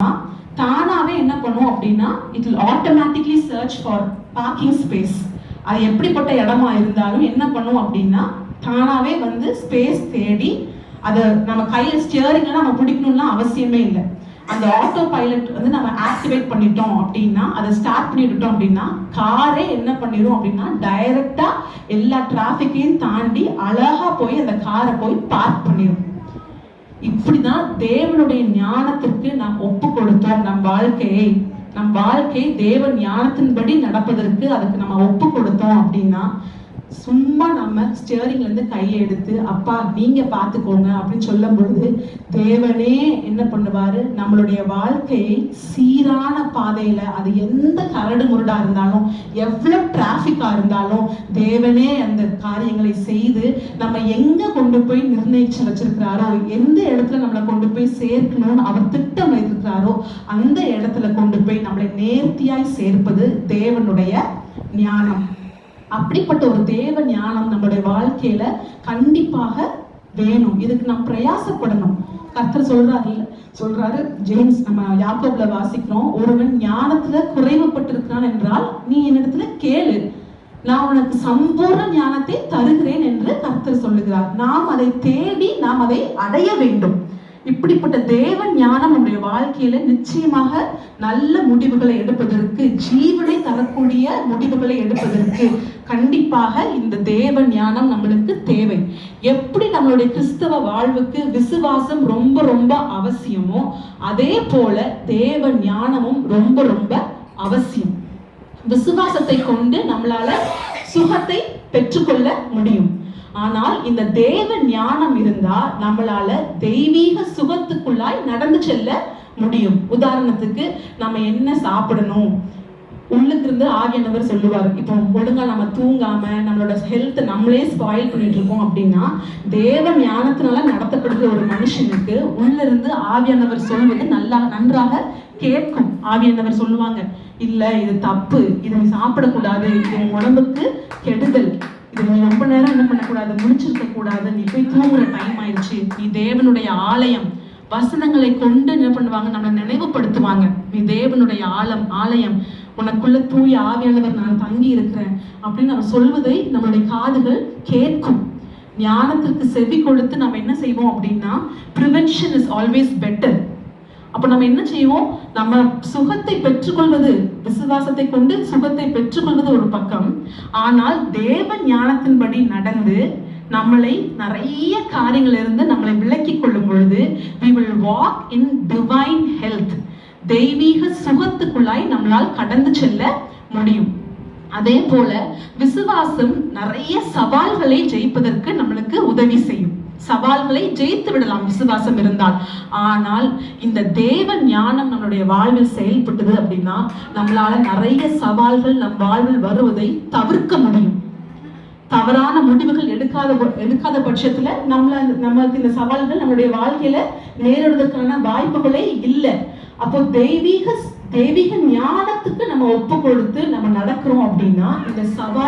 தானாவே என்ன பண்ணும் அப்படின்னா it will automatically search for parking space. அது எப்படிப்பட்ட இடமா இருந்தாலும் என்ன பண்ணும் அப்படின்னா தானாவே வந்து ஸ்பேஸ் தேடி அதை நம்ம கையில் ஸ்டியரிங்ல நம்ம பிடிக்கணும்லாம் அவசியமே இல்லை. அந்த ஆட்டோ பைலட் வந்து நம்ம ஆக்டிவேட் பண்ணிட்டோம் அப்படின்னா, அதை ஸ்டார்ட் பண்ணிட்டோம் அப்படின்னா காரே என்ன பண்ணிடும் அப்படின்னா டைரக்டா எல்லா டிராஃபிக்கையும் தாண்டி அழகா போய் அந்த காரை போய் பார்க் பண்ணிடும். இப்படிதான் தேவனுடைய ஞானத்திற்கு நாம் ஒப்பு கொடுத்தோம். நம் வாழ்க்கை தேவன் ஞானத்தின்படி நடப்பதற்கு அதுக்கு நம்ம ஒப்பு கொடுத்தோம் அப்படின்னா, சும்மா நம்ம ஸ்டியரிங்ல இருந்து கையை எடுத்து அப்பா நீங்க பாத்துக்கோங்க அப்படின்னு சொல்லும் பொழுது தேவனே என்ன பண்ணுவாரு, நம்மளுடைய வாழ்க்கையை சீரான பாதையில, அது எந்த கரடு முரடா இருந்தாலும் எவ்வளவு டிராபிக்கா இருந்தாலும் தேவனே அந்த காரியங்களை செய்து நம்ம எங்க கொண்டு போய் நிர்ணயிச்சு வச்சிருக்கிறாரோ, எந்த இடத்துல நம்மளை கொண்டு போய் சேர்க்கணும்னு அவர் திட்டம் வைத்திருக்கிறாரோ அந்த இடத்துல கொண்டு போய் நம்மளை நேர்த்தியாய் சேர்ப்பது தேவனுடைய ஞானம். அப்படிப்பட்ட ஒரு தேவ ஞானம் நம்மளுடைய வாழ்க்கையில கண்டிப்பாக வேணும். இதுக்கு நாம் பிரயாசப்படணும். கர்த்தர் சொல்றாரு ஜேம்ஸ், நம்ம யாக்கோப்ல வாசிக்கிறோம், ஒருவன் ஞானத்துல குறைவுபட்டிருக்கிறான் என்றால் நீ என்னிடத்துல கேளு, நான் உனக்கு சம்பூர்ண ஞானத்தை தருகிறேன் என்று கர்த்தர் சொல்லுகிறார். நாம் அதை தேடி நாம் அதை அடைய வேண்டும். இப்படிப்பட்ட தேவ ஞானம் நம்முடைய வாழ்க்கையில நிச்சயமாக நல்ல முடிவுகளை எடுப்பதற்கு, ஜீவனை தரக்கூடிய முடிவுகளை எடுப்பதற்கு கண்டிப்பாக இந்த தேவ ஞானம் நம்மளுக்கு தேவை. எப்படி நம்மளுடைய கிறிஸ்தவ வாழ்வுக்கு விசுவாசம் ரொம்ப ரொம்ப அவசியமோ அதே போல தேவ ஞானமும் ரொம்ப ரொம்ப அவசியம். விசுவாசத்தை கொண்டு நம்மளால சுகத்தை பெற்றுக்கொள்ள முடியும். ஆனால் இந்த தேவ ஞானம் இருந்தா நம்மளால தெய்வீக சுகத்துக்குள்ளாய் நடந்து செல்ல முடியும். உதாரணத்துக்கு நம்ம என்ன சாப்பிடணும், உள்ளுக்கு இருந்து ஆவியானவர் சொல்லுவார். இப்போ ஒழுங்கா நம்ம தூங்காம நம்மளோட ஹெல்த் நம்மளே ஸ்பாயில் பண்ணிட்டு இருக்கோம் அப்படின்னா, தேவ ஞானத்தினால நடத்தப்படுகிற ஒரு மனுஷனுக்கு உள்ள இருந்து ஆவியானவர் சொல்வது நன்றாக கேட்கும். ஆவியானவர் சொல்லுவாங்க, இல்ல இது தப்பு, இதை நீ சாப்பிடக்கூடாது, இது உடம்புக்கு கெடுதல், இது நீ ரொம்ப நேரம் என்ன பண்ணக்கூடாது, முடிச்சிருக்க கூடாது, நீ போய் தூங்குற டைம் ஆயிடுச்சு, நீ தேவனுடைய ஆலயம். வசனங்களை கொண்டு என்ன பண்ணுவாங்க, நம்மளை நினைவுபடுத்துவாங்க, நீ தேவனுடைய ஆலயம், உனக்குள்ள தூய ஆவியானவர் நான் தங்கி இருக்கிறேன் அப்படின்னு நம்ம சொல்வதை நம்மளுடைய காதுகள் கேட்கும். ஞானத்திற்கு செவி கொடுத்து நம்ம என்ன செய்வோம் அப்படின்னா, ப்ரிவென்ஷன் இஸ் ஆல்வேஸ் பெட்டர். அப்ப நம்ம என்ன செய்வோம், நம்ம சுகத்தை பெற்றுக்கொள்வது, விசுவாசத்தை கொண்டு சுகத்தை பெற்றுக்கொள்வது ஒரு பக்கம், ஆனால் தேவ ஞானத்தின்படி நடந்து நம்மளை நிறைய காரியங்களிலிருந்து நம்மளை விலக்கி கொள்ளும் பொழுது we will walk in divine health. தெய்வீக சுகத்துக்குள்ளாய் நம்மளால் கடந்து செல்ல முடியும். அதே போல விசுவாசம் நிறைய சவால்களை ஜெயிப்பதற்கு நம்மளுக்கு உதவி செய்யும். சவால்களை ஜெயித்து விடலாம் விசுவாசம் இருந்தால். ஆனால் இந்த தேவ ஞானம் நம்மளுடைய வாழ்வில் செயல்பட்டது அப்படின்னா நம்மளால நிறைய சவால்கள் நம் வாழ்வில் வருவதை தவிர்க்க முடியும். தவறான முடிவுகள் எடுக்காத பட்சத்துல நம்மளுக்கு இந்த சவால்கள் நம்மளுடைய வாழ்க்கையில நேரிடுவதற்கான வாய்ப்புகளே இல்லை. அப்போ தெய்வீக ஞானத்துக்கு நம்ம ஒப்பு கொடுத்து நம்ம நடக்கிறோம் அப்படின்னா இந்த சவால்